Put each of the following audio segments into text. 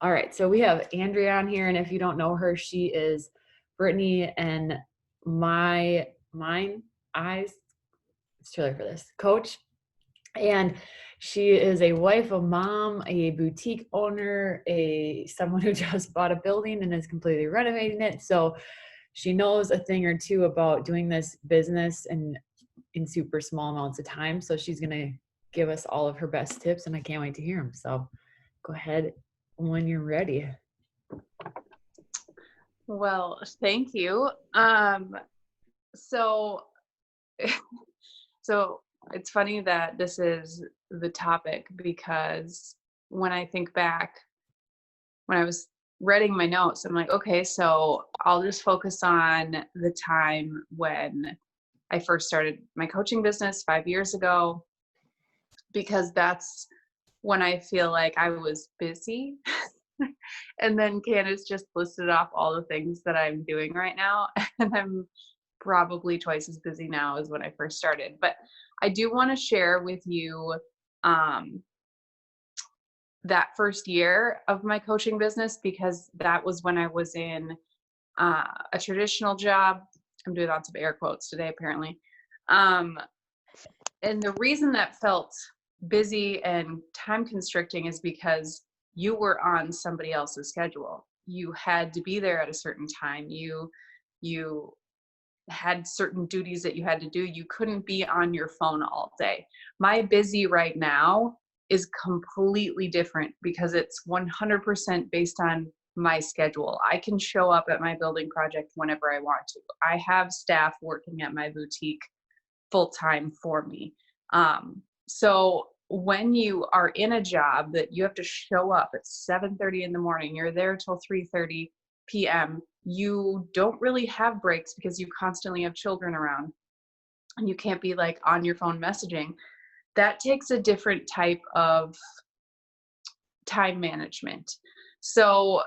All right, so we have Andrea on here, and if you don't know her, she is Brittany and mine eyes. It's too early for this coach, and she is a wife, a mom, a boutique owner, a someone who just bought a building and is completely renovating it. So she knows a thing or two about doing this business and in super small amounts of time. So she's gonna give us all of her best tips, and I can't wait to hear them. So go ahead when you're ready. Well, thank you. So, so it's funny that this is the topic because when I think back, when I was writing my notes, I'm like, okay, so I'll just focus on the time when I first started my coaching business 5 years ago, because that's when I feel like I was busy. And then Candace just listed off all the things that I'm doing right now. And I'm probably twice as busy now as when I first started. But I do want to share with you um, that first year of my coaching business, because that was when I was in a traditional job. I'm doing lots of air quotes today, apparently. Um, and the reason that felt busy and time constricting is because you were on somebody else's schedule. You had to be there at a certain time. You had certain duties that you had to do. You couldn't be on your phone all day. My busy right now is completely different because it's 100% based on my schedule. I can show up at my building project whenever I want to. I have staff working at my boutique full time for me. So when you are in a job that you have to show up at 7:30 in the morning, you're there till 3:30 p.m. You don't really have breaks because you constantly have children around and you can't be like on your phone messaging. That takes a different type of time management. So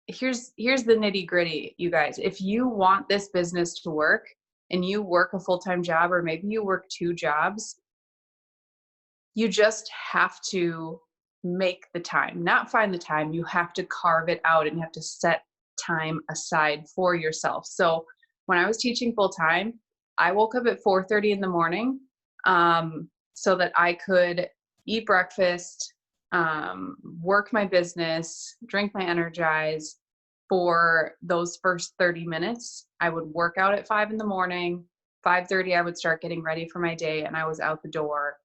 here's the nitty gritty, you guys. If you want this business to work and you work a full-time job, or maybe you work 2 jobs, you just have to make the time, not find the time. You have to carve it out and you have to set time aside for yourself. So when I was teaching full time, I woke up at 4:30 in the morning so that I could eat breakfast, work my business, drink my Energize. For those first 30 minutes, I would work out at 5 in the morning. 5:30, I would start getting ready for my day, and I was out the door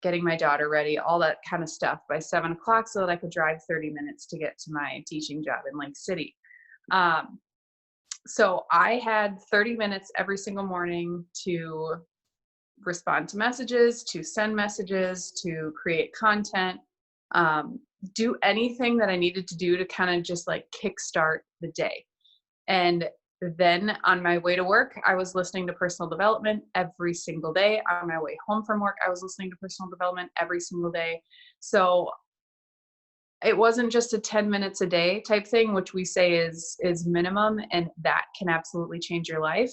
getting my daughter ready, all that kind of stuff by 7 o'clock so that I could drive 30 minutes to get to my teaching job in Lake City. So I had 30 minutes every single morning to respond to messages, to send messages, to create content, do anything that I needed to do to kind of just like kickstart the day. And then on my way to work, I was listening to personal development every single day. On my way home from work, I was listening to personal development every single day. So it wasn't just a 10 minutes a day type thing, which we say is minimum, and that can absolutely change your life.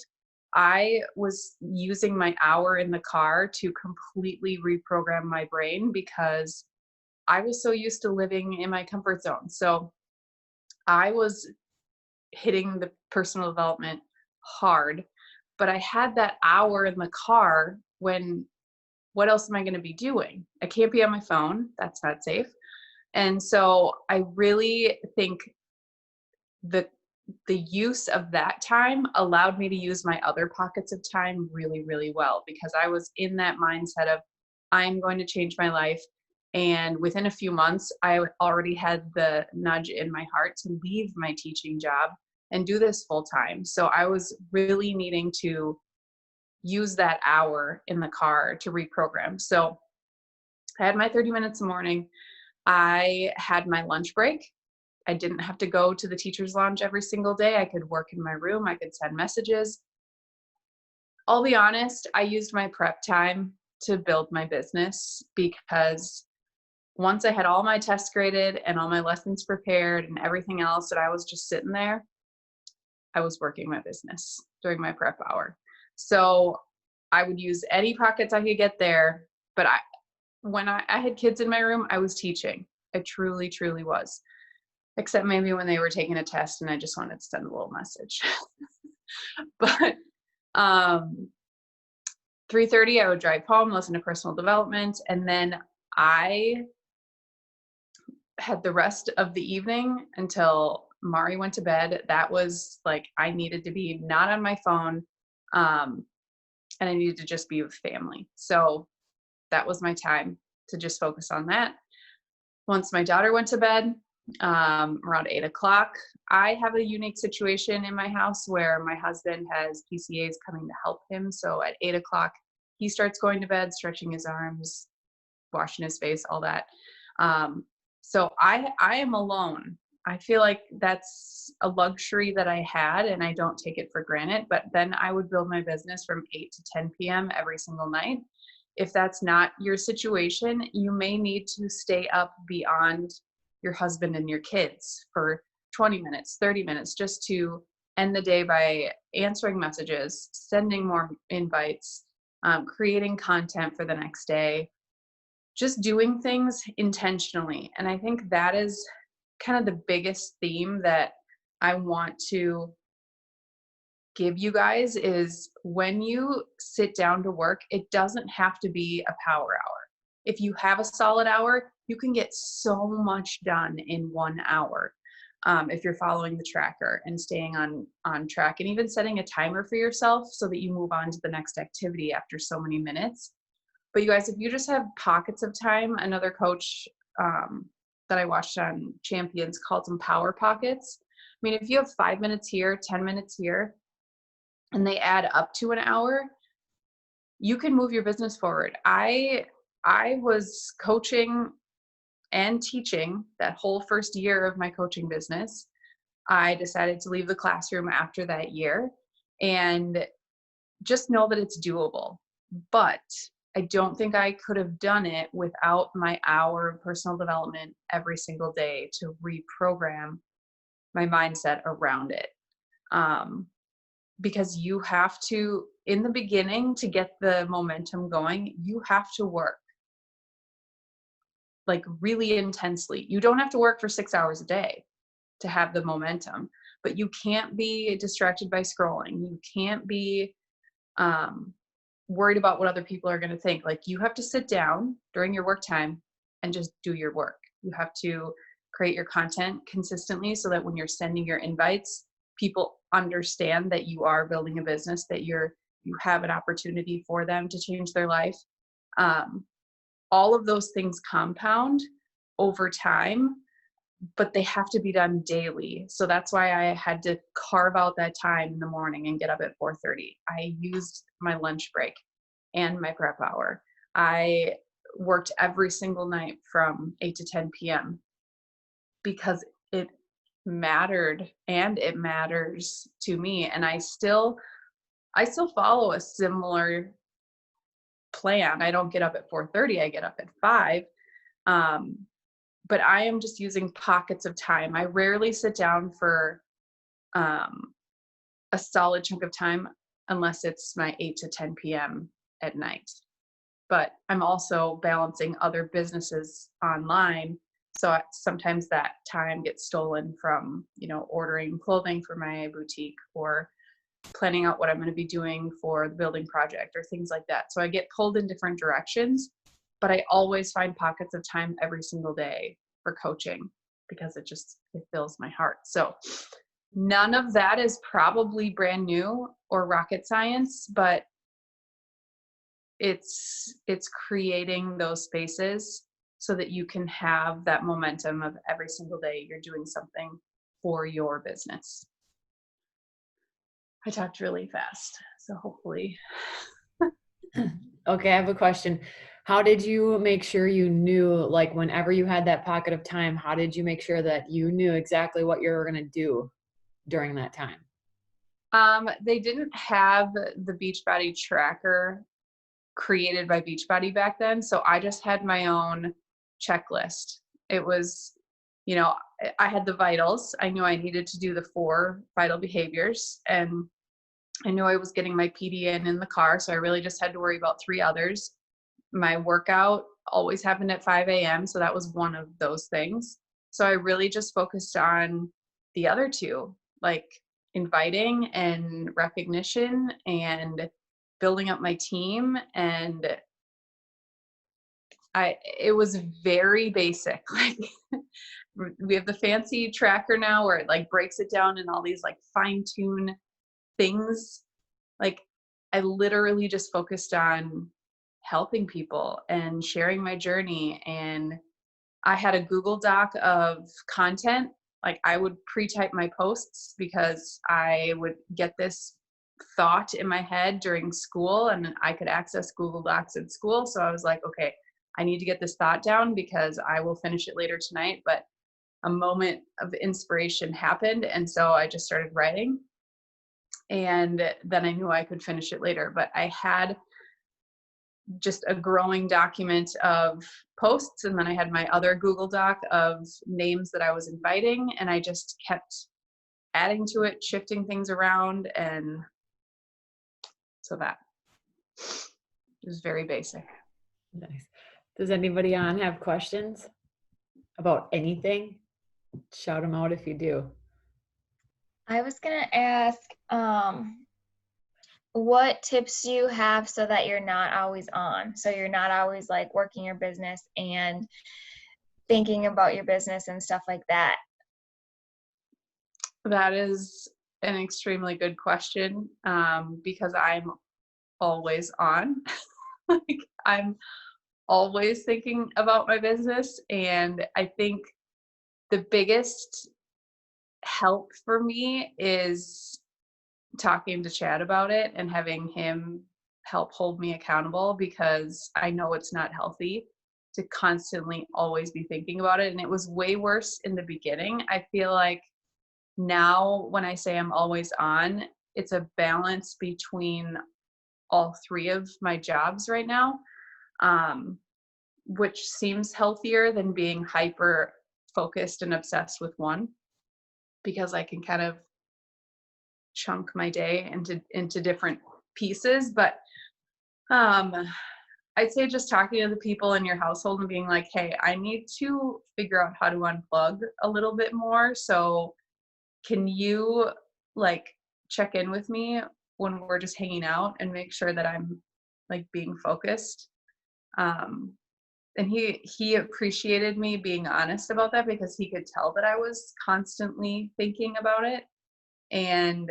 I was using my hour in the car to completely reprogram my brain because I was so used to living in my comfort zone. So I was hitting the personal development hard, but I had that hour in the car when what else am I going to be doing? I can't be on my phone. That's not safe. And so I really think the the use of that time allowed me to use my other pockets of time really, really well, because I was in that mindset of I'm going to change my life. And within a few months, I already had the nudge in my heart to leave my teaching job and do this full time. So I was really needing to use that hour in the car to reprogram. So I had my 30 minutes in the morning. I had my lunch break. I didn't have to go to the teacher's lounge every single day. I could work in my room. I could send messages. I'll be honest, I used my prep time to build my business, because once I had all my tests graded and all my lessons prepared and everything else, that I was just sitting there, I was working my business during my prep hour. So I would use any pockets I could get there. But when I had kids in my room, I was teaching. I truly, truly was. Except maybe when they were taking a test and I just wanted to send a little message. But 3:30, I would drive home, listen to personal development, and then I had the rest of the evening until Mari went to bed. That was like, I needed to be not on my phone, and I needed to just be with family. So that was my time to just focus on that. Once my daughter went to bed, around 8 o'clock, I have a unique situation in my house where my husband has PCAs coming to help him. So at 8 o'clock, he starts going to bed, stretching his arms, washing his face, all that. So I am alone. I feel like that's a luxury that I had and I don't take it for granted. But then I would build my business from 8 to 10 p.m. every single night. If that's not your situation, you may need to stay up beyond your husband and your kids for 20 minutes, 30 minutes, just to end the day by answering messages, sending more invites, creating content for the next day, just doing things intentionally. And I think that is kind of the biggest theme that I want to give you guys is when you sit down to work, it doesn't have to be a power hour. If you have a solid hour, you can get so much done in 1 hour. If you're following the tracker and staying on track and even setting a timer for yourself so that you move on to the next activity after so many minutes. But you guys, if you just have pockets of time, another coach that I watched on Champions calls them power pockets. I mean, if you have 5 minutes here, 10 minutes here, and they add up to an hour, you can move your business forward. I was coaching and teaching that whole first year of my coaching business. I decided to leave the classroom after that year and just know that it's doable. But I don't think I could have done it without my hour of personal development every single day to reprogram my mindset around it. Because you have to, in the beginning, to get the momentum going, you have to work like really intensely. You don't have to work for 6 hours a day to have the momentum, but you can't be distracted by scrolling. You can't be worried about what other people are going to think. Like, you have to sit down during your work time and just do your work. You have to create your content consistently so that when you're sending your invites, people understand that you are building a business, that you have an opportunity for them to change their life. All of those things compound over time, but they have to be done daily. So that's why I had to carve out that time in the morning and get up at 4:30. I used my lunch break and my prep hour. I worked every single night from 8 to 10 p.m. because it mattered and it matters to me. And I still follow a similar plan. I don't get up at 4:30, I get up at 5. But I am just using pockets of time. I rarely sit down for a solid chunk of time unless it's my 8 to 10 p.m. at night. But I'm also balancing other businesses online. So sometimes that time gets stolen from, ordering clothing for my boutique or planning out what I'm going to be doing for the building project or things like that. So I get pulled in different directions, but I always find pockets of time every single day for coaching because it fills my heart. So none of that is probably brand new or rocket science, but it's creating those spaces so that you can have that momentum of every single day you're doing something for your business. I talked really fast, so hopefully. Okay, I have a question. How did you make sure you knew, like whenever you had that pocket of time, how did you make sure that you knew exactly what you were going to do during that time? They didn't have the Beachbody tracker created by Beachbody back then, so I just had my own checklist. It was, I had the vitals. I knew I needed to do the 4 vital behaviors, and I knew I was getting my PD in the car, so I really just had to worry about 3 others. My workout always happened at 5 a.m. So that was one of those things. So I really just focused on the other two, like inviting and recognition and building up my team. And it was very basic. Like we have the fancy tracker now where it like breaks it down in all these like fine tune things. Like I literally just focused on helping people and sharing my journey. And I had a Google Doc of content. Like I would pre-type my posts because I would get this thought in my head during school and I could access Google Docs at school. So I was like, okay, I need to get this thought down because I will finish it later tonight. But a moment of inspiration happened. And so I just started writing. And then I knew I could finish it later. But I had just a growing document of posts. And then I had my other Google Doc of names that I was inviting. And I just kept adding to it, shifting things around. And so that was very basic. Nice. Does anybody on have questions about anything? Shout them out if you do. I was gonna ask, what tips do you have so that you're not always on? So you're not always like working your business and thinking about your business and stuff like that. That is an extremely good question, because I'm always on. Like I'm always thinking about my business. And I think the biggest help for me is talking to Chad about it and having him help hold me accountable, because I know it's not healthy to constantly always be thinking about it. And it was way worse in the beginning. I feel like now when I say I'm always on, it's a balance between all three of my jobs right now, which seems healthier than being hyper focused and obsessed with one, because I can kind of chunk my day into different pieces. But I'd say just talking to the people in your household and being like, hey, I need to figure out how to unplug a little bit more. So can you like check in with me when we're just hanging out and make sure that I'm like being focused? And he appreciated me being honest about that, because he could tell that I was constantly thinking about it and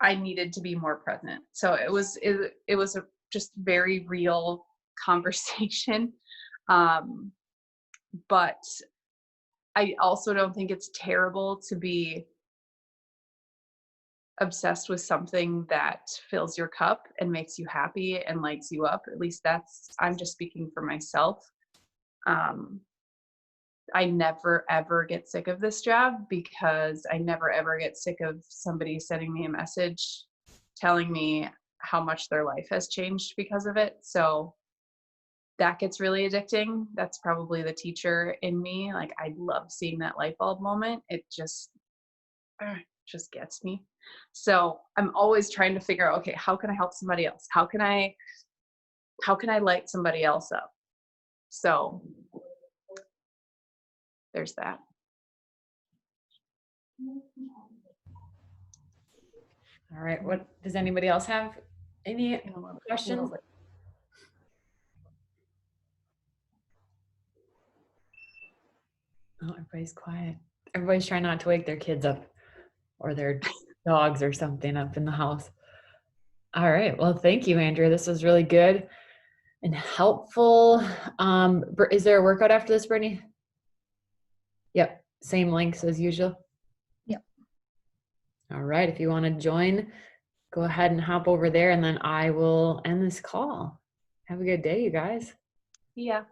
I needed to be more present. So it was a just very real conversation. But I also don't think it's terrible to be obsessed with something that fills your cup and makes you happy and lights you up. At least I'm just speaking for myself. I never ever get sick of this job, because I never ever get sick of somebody sending me a message telling me how much their life has changed because of it. So that gets really addicting. That's probably the teacher in me. Like I love seeing that light bulb moment. It just gets me. So I'm always trying to figure out, okay, how can I help somebody else? How can I light somebody else up? So there's that. All right. What does anybody else have? Any questions? Oh, everybody's quiet. Everybody's trying not to wake their kids up or their dogs or something up in the house. All right. Well, thank you, Andrea. This was really good and helpful. Is there a workout after this, Brittany? Yep. Same links as usual. Yep. All right. If you want to join, go ahead and hop over there, and then I will end this call. Have a good day, you guys. Yeah.